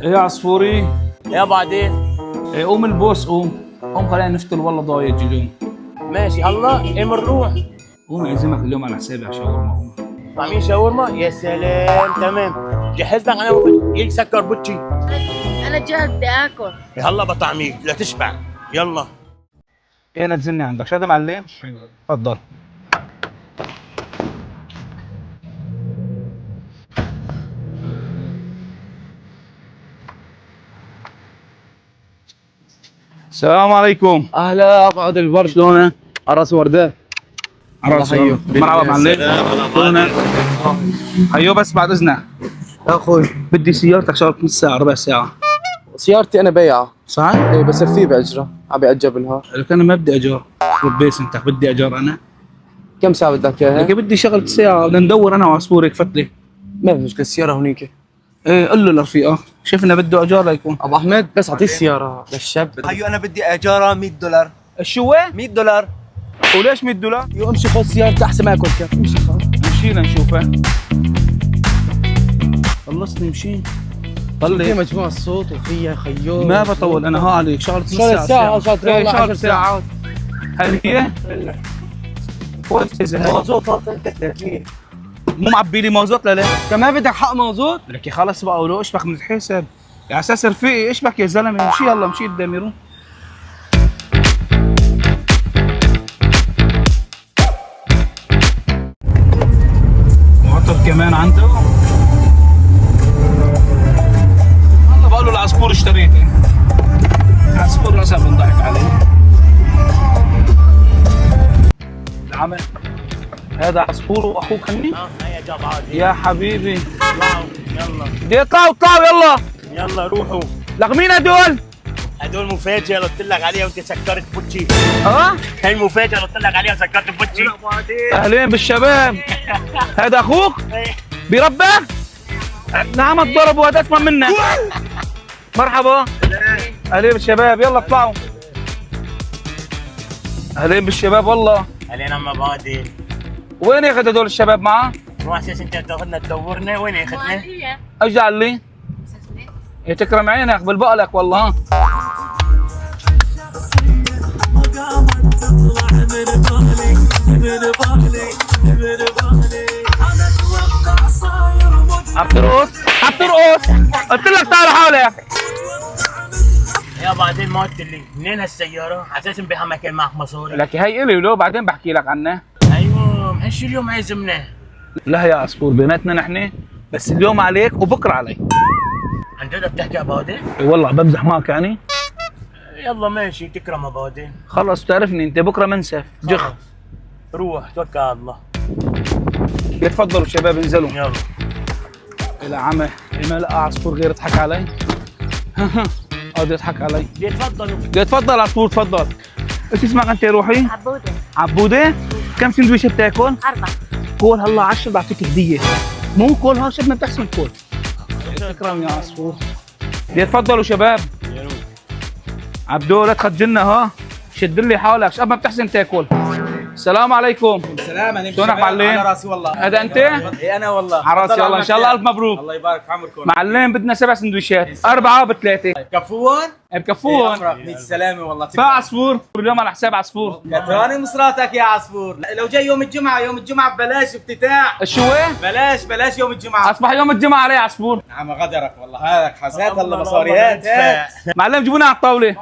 ايه يا عصفوري؟ يا بعدين. ايه قوم البوس قوم. قوم خلينا نفطر والله ضايج اليوم. ماشي هلا امر روح. قوم اعزمك اليوم على حسابي على شاورما قوم. طعمين شاورما يا سلام تمام. جهز لك انا يجي سكر بوتشي. انا جاهز بدي اكل. هلا بطعميك لا تشبع. يلا. ايه نزلني عندك شو هذا معلم؟ تفضل. السلام عليكم. اهلا بعد الورد شلونك؟ عراس ورده. عراس الله مرحبا معلم. حيو بس بعد اذنك يا اخوي بدي سيارتك شغلة نص ساعة ربع ساعة. سيارتي انا بيعها. صح؟ ايه بس في باجره عم اجبلها. لك انا ما بدي اجار. ربيس انت بدي اجار انا. كم ساعه بدك اياها؟ لك بدي شغلة ساعة بدنا ندور انا وعصفور هيك فتلي. ما في مشكله السياره هونيك. ايه قل له لرفيقه شفنا بده اجار ليكون. ابو احمد بس اعطيه السياره للشاب. هيو انا بدي اجاره $100. شو وين؟ $100. وليش $100؟ يو امشي خذ سيارتي احسن ما اكل كيف. امشي خذ. مشينا نشوفه. خلصني مشي. في طلع مجموعه صوت وفيها خيول. ما بطول انا ها عليك شغلة نص شغلة ساعة شغلة إيه، والله شغلة 10 ساعات. هل هي؟ مازوت مو معبي لي مازوت لا لا. كمان بدك حق مازوت؟ لك خلص بقى ولو اشبك من الحساب. على اساس رفيقي اشبك يا زلمه مشي يلا مشي قدامي روح. معطل كمان عنده. والله بقول له العصفور اشتريته. عصفور راسا بنضحك عليه. العمل هذا عصفور واخوك هني؟ هيا جاب عادي. يا حبيبي اطلعوا يلا. بدي اطلعوا يلا. يلا روحوا. لك مين هدول؟ هدول مفاجأة اللي قلت لك عليها وانت سكرت بوتشي. اه هي المفاجأة اللي قلت لك عليها وسكرت بوتشي. اهلين بالشباب. هذا اخوك بيربى؟ نعم اتضرب وهذا اسمع منك. مرحبا. اهلين بالشباب يلا اطلعوا. اهلين بالشباب والله. علينا مبادئ. وين اخذ هدول الشباب معه؟ مو اساس انت تاخذنا تدورنا وين اخذنا؟ هي اجعل لي تكرم عينك بالبقلك والله ها. عم ترقص قلت لك تعال حولك. يا بعدين ما قلت لي منين هالسيارة؟ على اساس بها مكان معك مصاري. لك هي الي ولو بعدين بحكي لك عنها. ايوه ماشي اليوم عازمنا. لا يا عصفور بيناتنا نحن بس اليوم عليك وبكره علي. عن جد بتحكي ابادي؟ والله بمزح معك يعني. يلا ماشي تكرم ابادي. خلص بتعرفني انت بكره منسف جخ. روح توكل على الله. يتفضلوا الشباب انزلوا. يلا. لا عمي ما لقى عصفور غير يضحك علي. قاعد يضحك علي. تفضلوا. تفضل عصفور تفضل. ايش اسمك انت يا روحي؟ عبودة. عبوده. كم سندويشه بتاكل؟ 4. كول هلا 10 بعطيك هديه. مو كول ها شبنا بتحسن كول. شكرا يا عصفور. تفضلوا شباب. عبدو لا تخجلنا ها. شد لي حالك شاب ما بتحسن تاكل. السلام عليكم. سلام عليكم. شلونك معلم؟ على راسي والله. هذا انت؟ اي انا والله. على راسي والله ان شاء الله الف مبروك. الله يبارك في عمركم. معلم بدنا 7 سندويشات 4 ب3. كفون؟ بكفوهم. ميت سلامة والله. فعصفور اليوم على حساب عصفور. كثراني مصراتك يا عصفور. لو جاي يوم الجمعة ببلاش افتتاح. شو وين؟ بلاش يوم الجمعة. اصبح يوم الجمعة عليه عصفور. نعم غدرك والله. هذاك حسات الله مصاريات. معلم جيبونا على الطاولة.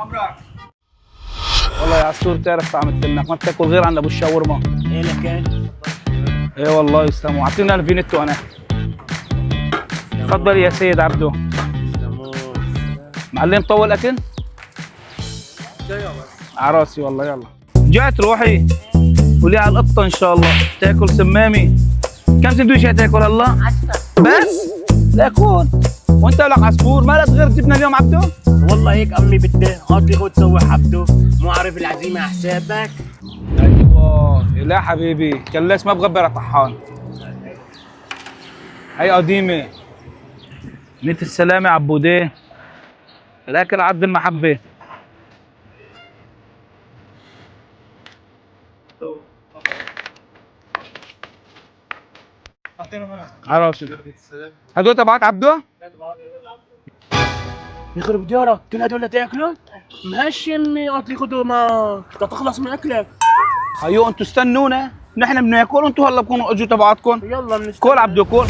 والله يا عصفور بتعرف طعم التنك ما بتاكل غير عند ابو الشاورما. ايه لك ايه والله يسلموا اعطينا الفينيتو انا. تفضل يا سيد عبدو. معلم طول اكل؟ على راسي والله يلا. جات روحي ولي على القطة ان شاء الله تاكل سمامي. كم سندويشة تاكل هلا؟ 10. بس؟ لا كل وانت لك عصفور ما لك غير جبنا اليوم عبدو؟ والله هيك امي بدي قالت لي خذ سوي حبته. مو عارف العزيمة على حسابك. ايوه لا حبيبي كلاش ما بغبر طحان. هي قديمة. نيت السلامة عبوديه. الاكل عبد المحبة. عرفت هدول تبعك عبدو؟ يخرب ديارك كل هدول تاكلهم؟ مهشم قلت لي خذوا ما تخلص من اكلك. خيو انتوا استنونا، نحن بناكل وانتوا هلا بكونوا اجوا تبعاتكم. يلا بنستنى. كل عبدو كل.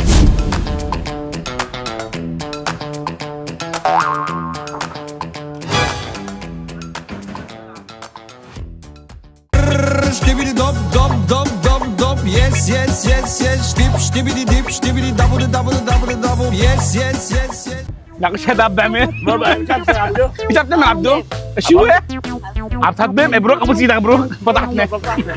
Stibidi dop dop dop dop dop yes yes yes yes stibidi dip stibidi double double double double yes yes yes yes ناقش هذا بعمل. ما بقى مش عارف عبدو. ايش بتعمل عبدو؟ شو هو؟ عم تهضم ابروك ابو سيدك ابروك فضحتنا. فتحنا.